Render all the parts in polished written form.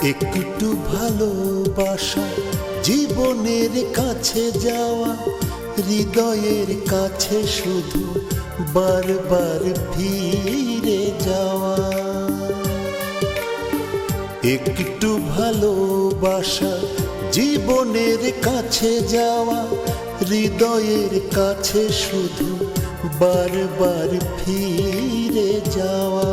একটু ভালোবাসা, জীবনের কাছে যাওয়া, হৃদয়ের কাছে শুধু বারবার ফিরে যাওয়া। একটু ভালোবাসা, জীবনের কাছে যাওয়া, হৃদয়ের কাছে শুধু বারবার ফিরে যাওয়া।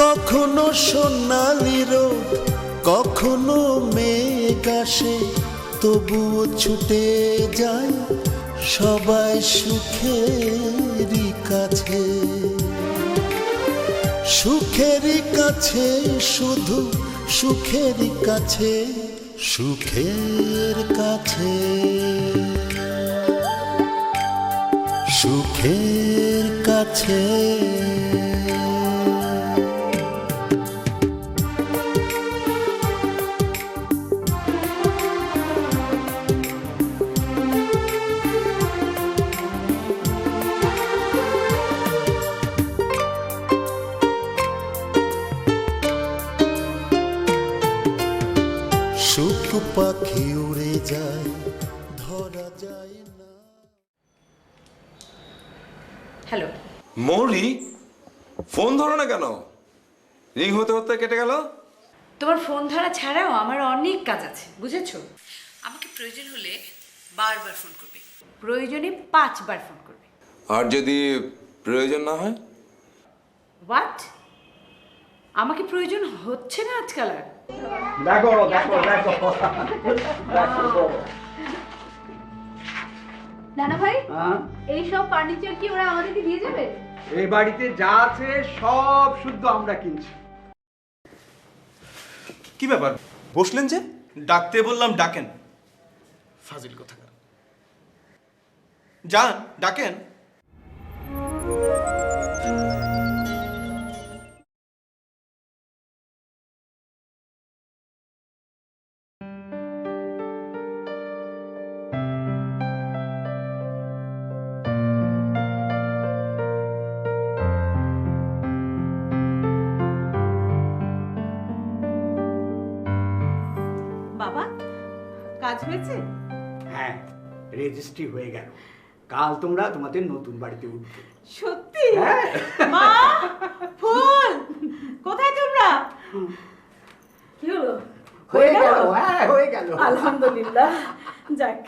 কখনো সোনালি রোদ, কখনো মেঘ আসে, তবুও ছুটে যায় সবাই সুখেরই কাছে। সুখেরই কাছে, শুধু সুখেরই কাছে, সুখের কাছে, সুখের কাছে। সুখ পাখি উড়ে যায়, ধরা যায় না। হ্যালো মৌরি, ফোন ধরো না কেন? রিং হতে হতে কেটে গেল। তোমার ফোন ধরা ছাড়াও আমার অনেক কাজ আছে, বুঝেছো? আমাকে প্রয়োজন হলে বারবার ফোন করবে, প্রয়োজনে 5 বার ফোন করবে। আর যদি প্রয়োজন না হয়? হোয়াট? আমাকে প্রয়োজন হচ্ছে না আজকাল আর। দেখো দেখো দেখো দেখো। নানা ভাই, হ্যাঁ? এই সব ফার্নিচার কি ওরা আমাদেরকে দিয়ে যাবে? এই বাড়িতে যা আছে সব শুদ্ধ আমরা কিনছি। কি ব্যাপার, বসলেন যে? ডাকতে বললাম ডাকেন, ফাজিল কোথাকার। যান ডাকেন। বাবা, কাজ হয়েছে? হ্যাঁ, রেজিস্ট্রি হয়ে গেল। কাল তোমরা তোমাদের নতুন বাড়িতে উঠবে। সত্যি? হ্যাঁ। মা, ফুল কোথায় তোমরা? কি হলো? হয়ে গেল, হ্যাঁ হয়ে গেল। আলহামদুলিল্লাহ, যাক।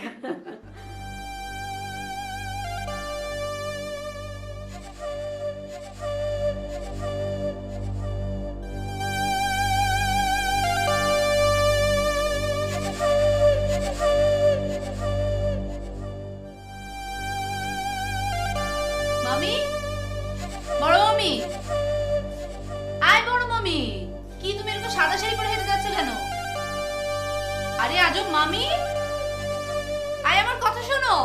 মামি, বড় মামি, আয় বড় মামি, কি তুমি এরকম সাদা শাড়ি পরে হেঁটে যাচ্ছ কেন? আরে আজব মামি, আয় আমার কথা শোনো।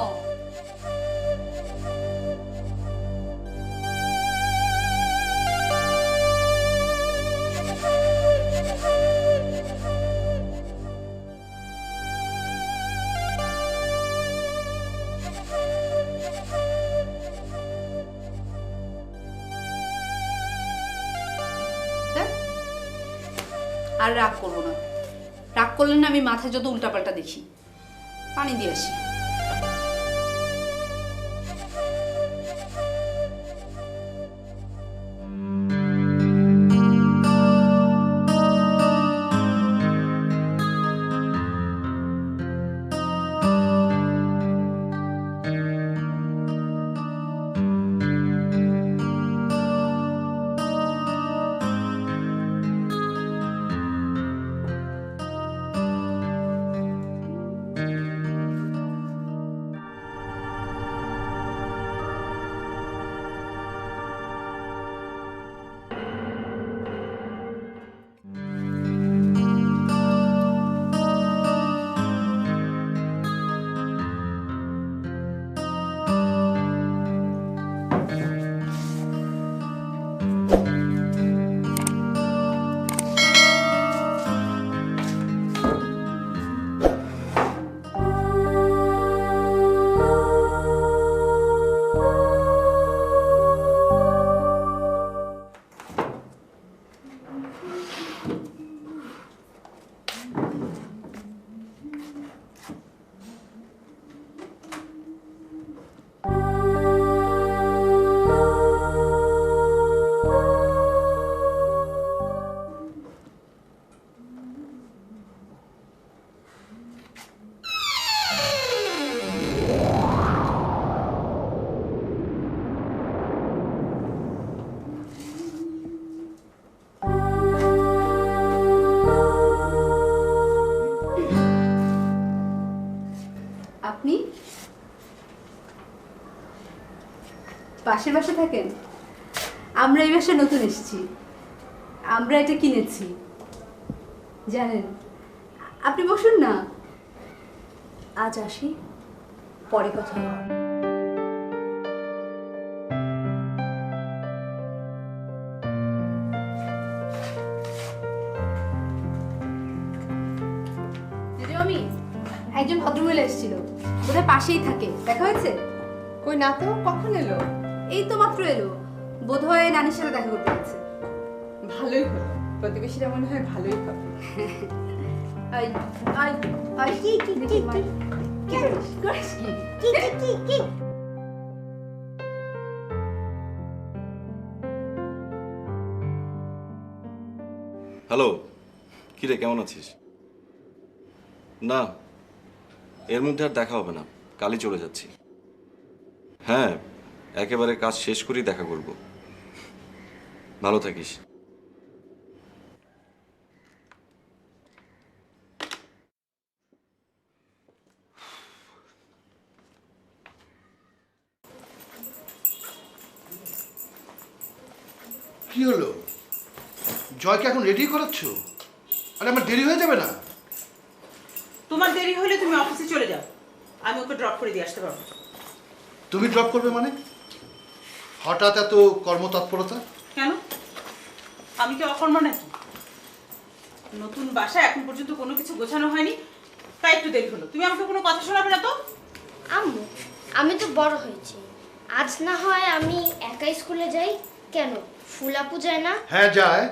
আর রাগ করবো না, রাগ করলে না আমি মাথায় যত উল্টাপাল্টা দেখি। পানি দিয়ে আসি। পাশের বাসা থাকেন? আমরা এই বাসায় নতুন এসেছি, আমরা এটা কিনেছি জানেন। আপনি বসুন না, আজ আসি, পরে কথা হবে। দিদিমণি, একজন ভদ্রমহিলা এসেছিল, বোধহয় পাশেই থাকে, দেখা হয়েছে? কই না তো, কখন এলো? এই তো মাত্র এলো, বোধহয় নানির সাথে দেখা করতে গেছে। ভালোই হলো, প্রতিবেশীরা মনে হয় ভালোই হবে। আই আই আই কি কি কি কি করিস কি কি কি কি হ্যালো, কিরে কেমন আছিস? না, এর মধ্যে আর দেখা হবে না, কালই চলে যাচ্ছি। হ্যাঁ, একেবারে কাজ শেষ করেই দেখা করব। ভালো থাকিস। কি হলো? জয়কে এখন রেডি করাচ্ছ? আরে আমার দেরি হয়ে যাবে না? তোমার দেরি হলে তুমি অফিসে চলে যাও, আমি ওকে ড্রপ করে দিয়ে আসতে পারবো। তুমি ড্রপ করবে মানে? হঠাৎ এত কর্মতৎপরতা? কেন, আমি কি অকর্ম নাকি? নতুন বাসায় এখন পর্যন্ত কোনো কিছু গোছানো হয়নি, তাই একটু দেরি হলো। তুমি আমাকে কোনো কথা শোনাবে না তো? আম্মু, আমি তো বড় হয়েছি, আজ না হয় আমি একাই স্কুলে যাই। কেন, ফুলাপু যায় না? হ্যাঁ যায়।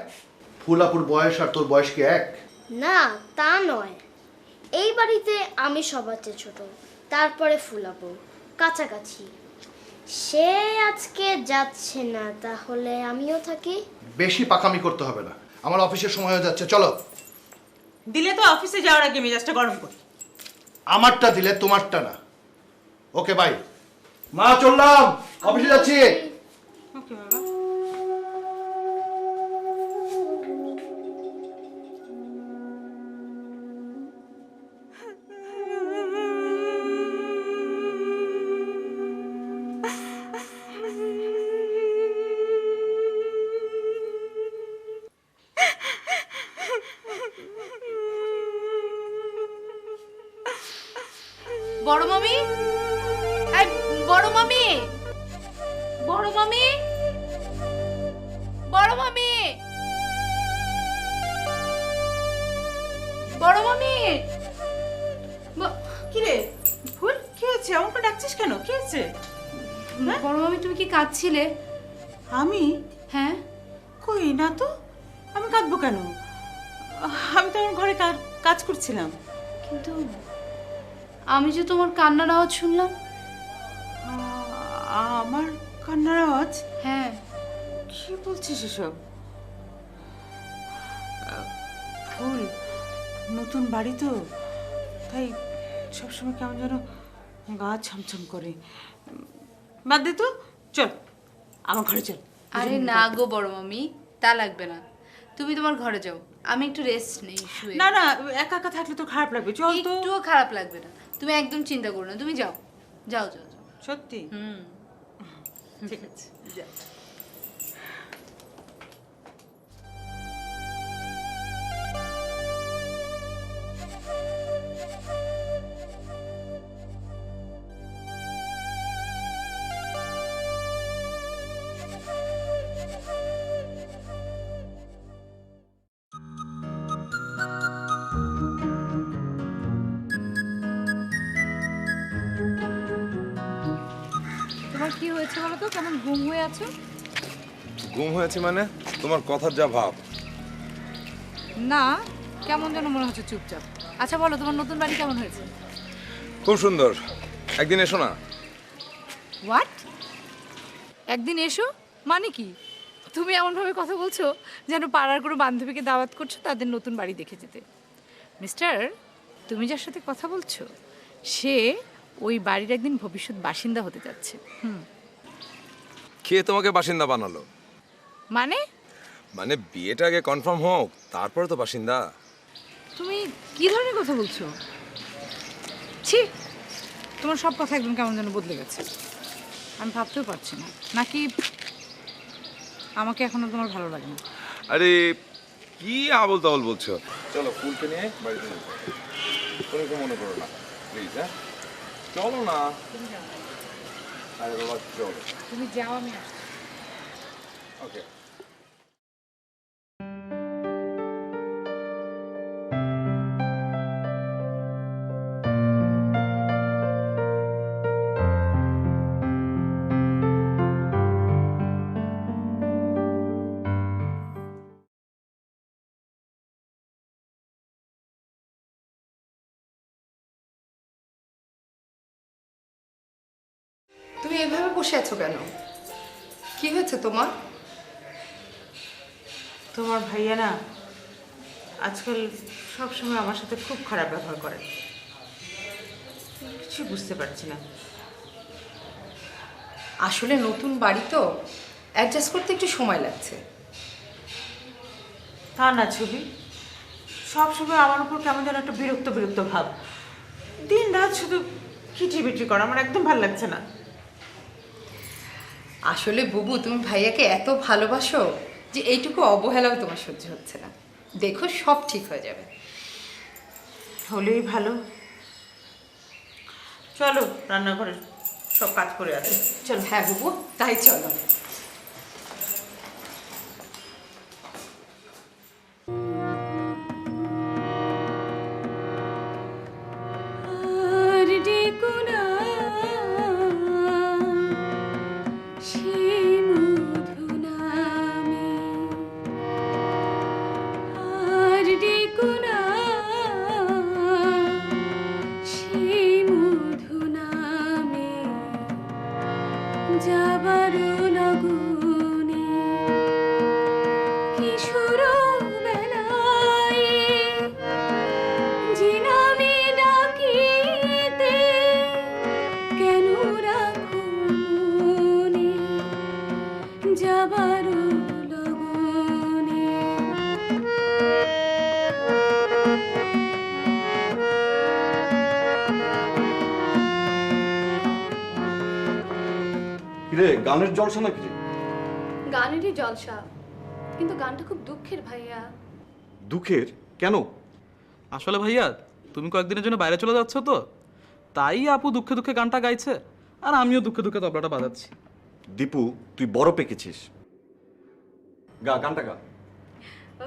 ফুলাপুর বয়স আর তোর বয়স কি এক? না, তা নয়। এই বাড়িতে আমি সবার চেয়ে ছোট, তারপরে ফুলাপু, কাছাকাছি। সে আজকে যাচ্ছে না, তাহলে আমিও থাকি। বেশি পাকামি করতে হবে না, আমার অফিসের সময় হয়ে যাচ্ছে, চলো। দিলে তো অফিসে যাওয়ার আগে মেজাজটা গরম করি। আমারটা দিলে তোমারটা না। Okay bye. মা চললাম, অফিসে যাচ্ছি। ওকে বাবা। বড় মামি, এই বড় মামি, বড় মামি, বড় মামি, বড় মামি। কি রে ফুল, কি হয়েছে? আমাকে ডাকছিস কেন? কি হয়েছে? বড় মামি, তুমি কি কাঁদছিলে? আমি? হ্যাঁ। কই না তো, আমি কাঁদবো কেন? আমি তো আমার ঘরে কাজ করছিলাম। কিন্তু আমি যে তোমার কান্নার আওয়াজ শুনলাম। আমার কান্নার আওয়াজ? হ্যাঁ। কি বলছিস এসব? ফুল, নতুন বাড়ি তো, তাই সবসময় কেমন যেন গা ছমছম করে। বাদ দে তো, চল আমার ঘরে চল। আরে না গো বড় মামি, তা লাগবে না, তুমি তোমার ঘরে যাও, আমি একটু রেস্ট নেই শুয়ে। না না, একা একা থাকলে তো খারাপ লাগবে, চল তো। একটুও খারাপ লাগবে না, তুমি একদম চিন্তা করো না, তুমি যাও যাও যাও যাও। সত্যি? ঠিক আছে, যা। তোমার কি হয়েছে বলো তো, কেমন ঘুম হয়ে আছো? গুম হয়েছে মানে? তোমার কথার যা ভাব। না, কেমন যেন মনে হচ্ছে চুপচাপ। আচ্ছা বলো, তোমার নতুন বাড়ি কেমন হয়েছে? খুব সুন্দর, একদিন এসো না। হোয়াট? একদিন এসো মানে কি? তুমি এমনভাবে কথা বলছো যেন পাড়ার কোনো বান্ধবীকে দাওয়াত করছো তাদের নতুন বাড়ি দেখে যেতে। মিস্টার, তুমি যার সাথে কথা বলছো সে ওই বাড়ির একদিন ভবিষ্যৎ বাসিন্দা হতে যাচ্ছে। কে তোমাকে বাসিন্দা বানালো? মানে? মানে বিয়েটা আগে কনফার্ম হোক, তারপরে তো বাসিন্দা। তুমি কি ধরনের কথা বলছো? ছি, তোমার সব কথা একদম কেমন যেন বদলে গেছে। আমি ভাবতেও পারছি না। নাকি আমাকে এখনো তোমার ভালো লাগে না? আরে কি আবল তাবল বলছো? চলো ফুলকে নিয়ে বাড়িতে যেতে হবে। কোনো কিছু মনে করো না প্লিজ। হ্যাঁ চলো না। আরে বাবা চলো। তুমি যাও, আমি আসছি। ওকে। তুমি এভাবে বসে আছো কেন? কি হয়েছে তোমার? তোমার ভাইয়া না আজকাল সবসময় আমার সাথে খুব খারাপ ব্যবহার করে, কিছু বুঝতে পারছি না। আসলে নতুন বাড়ি তো, অ্যাডজাস্ট করতে একটু সময় লাগছে। তা না ছবি, সবসময় আমার উপর কেমন যেন একটা বিরক্ত বিরক্ত ভাব, দিন রাত শুধু খিটিবিটি করা, আমার একদম ভালো লাগছে না। আসলে বুবু, তুমি ভাইয়াকে এত ভালোবাসো যে এইটুকু অবহেলাও তোমার সহ্য হচ্ছে না। দেখো সব ঠিক হয়ে যাবে। হলেই ভালো। চলো রান্নাঘরে সব কাজ করে আছে। চলো। হ্যাঁ বুবু, তাই চলো। কিরে গানের জলসা নাকি রে? গানেরই জলসা, কিন্তু গানটা খুব দুঃখের ভাইয়া। দুঃখের? কেন? আসলে ভাইয়া তুমি কয়েকদিনের জন্য বাইরে চলে যাচ্ছ তো, তাই আপু দুঃখে দুঃখে গানটা গাইছে, আর আমিও দুঃখে দুঃখে তবলাটা বাজাচ্ছি। দীপু তুই বড় পেকেছিস, গা গানটা গা।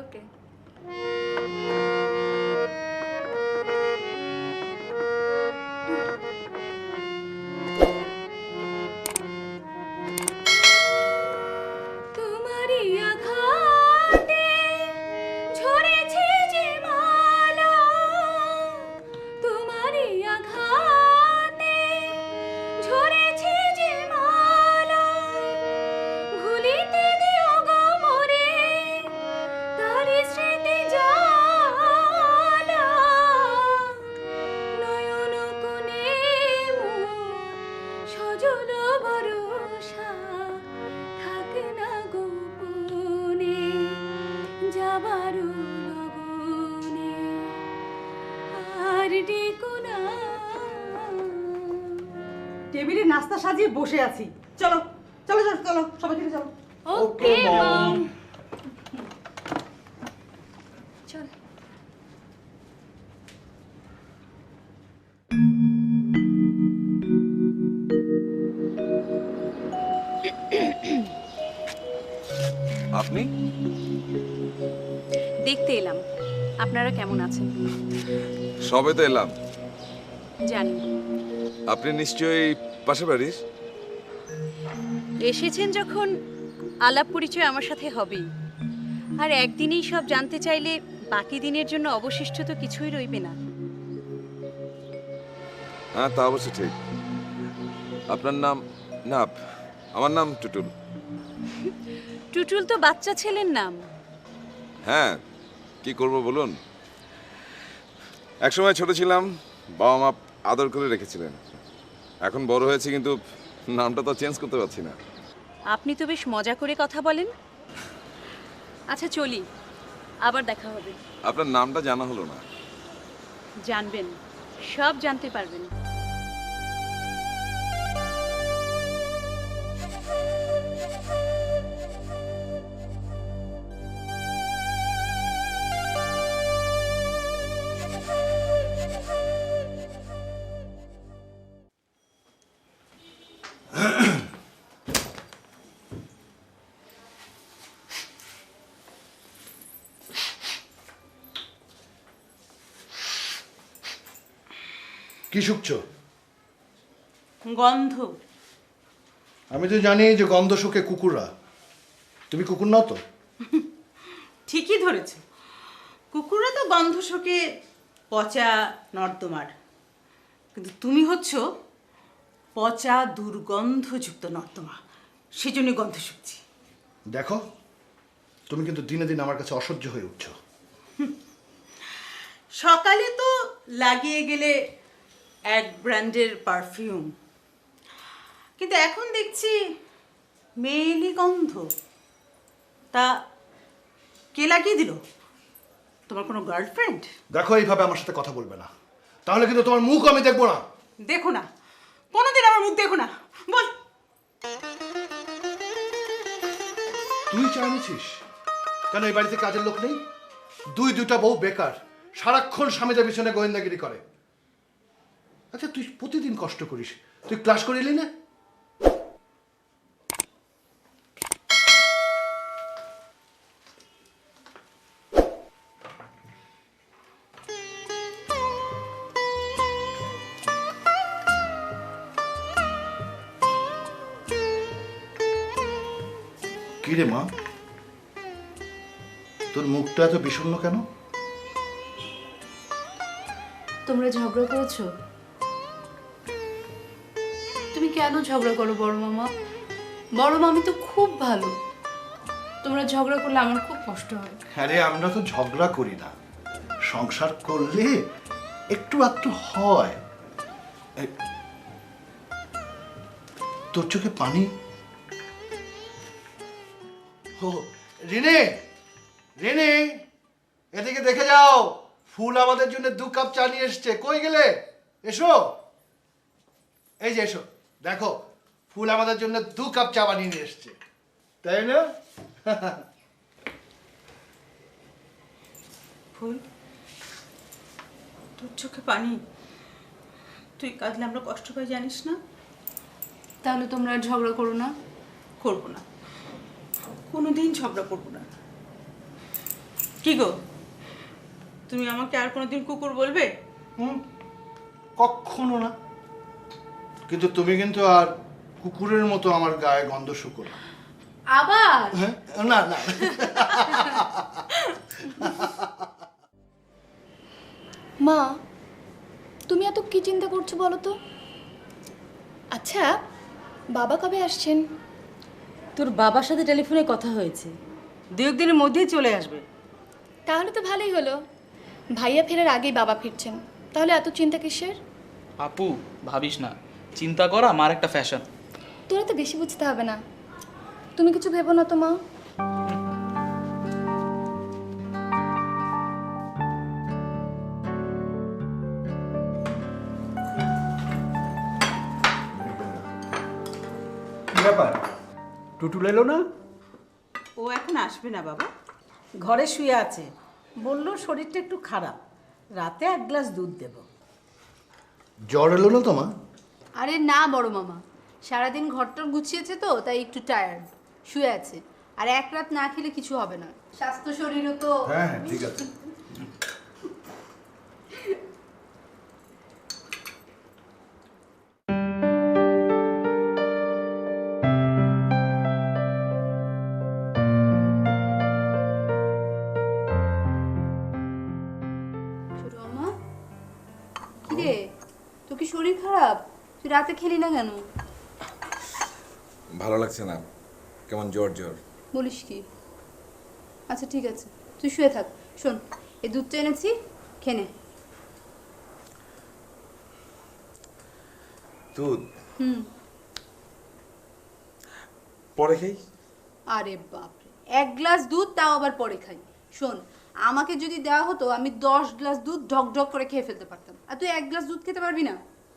ওকে। টেবিলে নাস্তা সাজিয়ে বসে আছি, চলো চলো চলো চলো সবাই খেতে চলো। ওকে মম। চল। আপনি? দেখতে এলাম আপনারা কেমন আছেন। সবে তো এলাম। জানি আপনি নিশ্চয়ই পাশে বাড়ির? এসেছেন যখন আলাপ পরিচয় আমার সাথে হবেই, আর একদিনেই সব জানতে চাইলে বাকি দিনের জন্য অবশিষ্ট তো কিছুই রইবে না। হ্যাঁ তা অবশ্য ঠিক। আপনার নাম? না, আমার নাম টুটুল। টুটুল তো বাচ্চা ছেলের নাম। হ্যাঁ, কি করব বলুন। একসময় ছোট ছিলাম, বাবা মা আদর করে রেখেছিলেন। এখন বড় হয়েছে কিন্তু নামটা তো চেঞ্জ করতে পারছি না। আপনি তো বেশ মজা করে কথা বলেন। আচ্ছা চলি, আবার দেখা হবে। আপনার নামটা জানা হলো না। জানবেন, সব জানতে পারবেন। কি শুকছো? গন্ধ। আমি তো জানি যে গন্ধ শুকে কুকুররা। তুমি কুকুর নাও তো? ঠিকই ধরেছ, কুকুররা তো গন্ধ শোকে পচা নর্দমার, কিন্তু তুমি হচ্ছ পচা দুর্গন্ধযুক্ত নর্দমা, সেজন্য গন্ধ শুকছি। দেখো, তুমি কিন্তু দিনে দিন আমার কাছে অসহ্য হয়ে উঠছো। সকালে তো লাগিয়ে গেলে এক ব্র্যান্ডের পারফিউম, কিন্তু এখন দেখছি মেয়েলি গন্ধ। তা কে লাগিয়ে দিল? তোমার কোনো গার্লফ্রেন্ড? দেখো, এইভাবে আমার সাথে কথা বলবে না, তাহলে কিন্তু তোমার মুখ আমি দেখবো না। দেখো না, কোনোদিন আমার মুখ দেখো না। বল, তুই চা এনেছিস কেন? এই বাড়িতে কাজের লোক নেই? দুইটা বউ বেকার, সারাক্ষণ স্বামীদের পিছনে গোয়েন্দাগিরি করে। আচ্ছা, তুই প্রতিদিন কষ্ট করিস, তুই ক্লাস করিলি না? কি রে মা, তোর মুখটা এত বিষণ্ণ কেন? তোমরা ঝগড়া করেছো? তুমি কেন ঝগড়া করো বড় মামা? বড় মামি তো খুব ভালো, তোমরা ঝগড়া করলে আমার খুব কষ্ট হয়। আরে আমরা তো ঝগড়া করি না, সংসার করলে একটু আধটু হয়। তোর চোখে পানি? ও রিনে, রিনে, এদিকে দেখে যাও, ফুল আমাদের জন্য 2 কাপ চা নিয়ে এসছে। কই গেলে? এসো, এই যে এসো, দেখো ফুল আমাদের জন্য 2 কাপ চা বানিয়ে নিয়ে এসছে, তাই না? ফুল, তোর চোখে পানি, তুই কাঁদলে আমরা কষ্ট পাই জানিস না? তাহলে তোমরা আর ঝগড়া করো না? করবো না, কোনোদিন ঝগড়া করবো না। কি গো, তুমি আমাকে আর কোনোদিন কুকুর বলবে? কখনো না, কিন্তু তুমি কিন্তু আর কুকুরের মতো আমার গায়ে গন্ধ শুকো না। আবার? না না। মা, তুমি এত কি চিন্তা করছো বলো তো? আচ্ছা, বাবা কবে আসছেন? তোর বাবার সাথে টেলিফোনে কথা হয়েছে, 2 দিনের মধ্যেই চলে আসবে। তাহলে তো ভালোই হলো, ভাইয়া ফেরার আগেই বাবা ফিরছেন, তাহলে এত চিন্তা কিসের? আপু ভাবিস না, চিন্তা করা আমার একটা ফ্যাশন। তোরা তো বেশি বুঝতে হবে না, তুমি কিছু ভেবো না তো মা। কি ব্যাপার, টুটুল এলো না? ও এখন আসবে না বাবা, ঘরে শুয়ে আছে, বললো শরীরটা একটু খারাপ, রাতে 1 গ্লাস দুধ দেব। জ্বর এলো না তো মা? আরে না বড় মামা, সারাদিন ঘরটর গুছিয়েছে তো তাই একটু টায়ার্ড, শুয়ে আছে। আর 1 রাত না খেলে কিছু হবে না, স্বাস্থ্য শরীরও তো। হ্যাঁ ঠিক আছে। ছোট মামা, কি রে, তোর কি শরীর খারাপ? তুই রাতে খেলি না কেন? ভালো লাগছে না, কেমন জ্বর জ্বর। বলিস কি? আচ্ছা ঠিক আছে, তুই শুয়ে থাক। শোন, এই দুধটা এনেছি, খেয়ে নে। দুধ? পরে খাই। আরে বাপরে, 1 গ্লাস দুধ, তাও আবার পরে খাই? শোন, আমাকে যদি দেওয়া হতো আমি 10 গ্লাস দুধ ঢক ঢক করে খেয়ে ফেলতে পারতাম, আর তুই 1 গ্লাস দুধ খেতে পারবি না?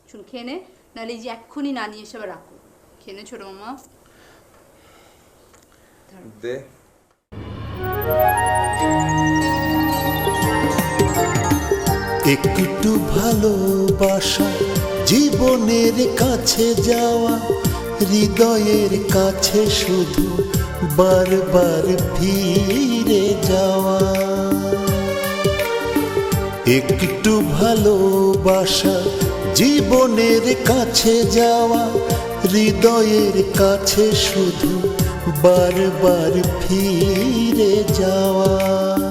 শোন, খেয়ে নে, নাহলে এই যে এক্ষুনি না নিয়ে এসে আবার রাখো। খেয়ে নে ছোট মামা। দে। একটু ভালোবাসা, জীবনের কাছে যাওয়া, হৃদয়ের কাছে শুধু বারবার ফিরে যাওয়া। একটু ভালোবাসা, জীবনের কাছে যাওয়া, হৃদয়ের কাছে শুধু বারবার ফিরে যাওয়া।